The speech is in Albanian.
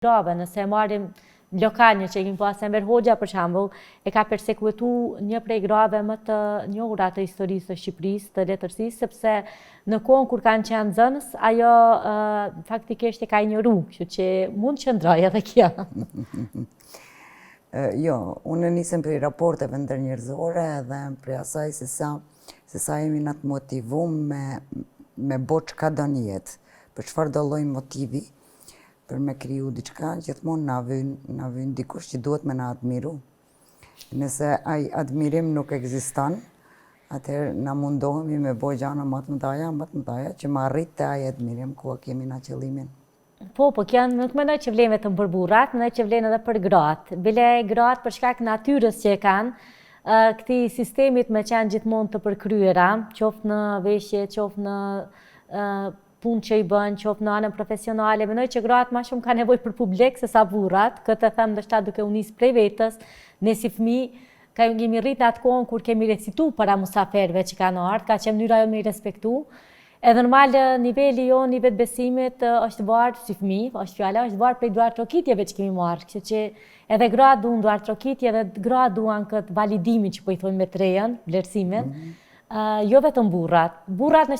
grave, nëse marrim lokal një që kemi pas Enver Hoxha për shembull, e ka përsekutu një prej grave më të njohura të historisë së Shqipërisë, të letërsisë, sepse në kohën kur kanë qenë nxënës, ajo faktikisht e ka injoru, kështu që mund qëndroj edhe kjo. Jo, unë nisem prej raporteve ndërnjerëzore dhe prej asaj se sa jemi në të motivuar me bo çka do në jetë, për çfarë do lloj motivi, për me kriju diçka, gjithmonë na vjen dikush që duhet me na admiru. Nëse ai admirim nuk ekziston, atëherë na mundohemi me bo gjana më të mëdha që më arrit te ai admirim ku kemi na qëllimin. Po, kjo nuk mendoj që vlen vetëm për burrat, mendoj që vlen edhe për gratë. Bile gratë për shkak natyrës që e kanë, këtij sistemit me qenë gjithmonë të përkryera, qoftë në veshje, qoftë në punë që i bën, qoftë në anën profesionale, mendoj që gratë më shumë kanë nevojë për publik se sa burrat. Këtë e them ndoshta duke u nis prej vetës, ne si fëmijë kemi rritë atë kohën kur kemi recitu para musaferëve që kanë ardhur, ka qenë mënyra jonë me i respektu. Edhe normal niveli jonë i vetbesimit është varë si fëmijë, është varë prej duartrokitjeve që kemi marrë, kështu që edhe gratë duan duartrokitje, edhe gratë duan këtë validimin që po i thonë me trejen, vlerësimin, jo vetëm burrat. Burrat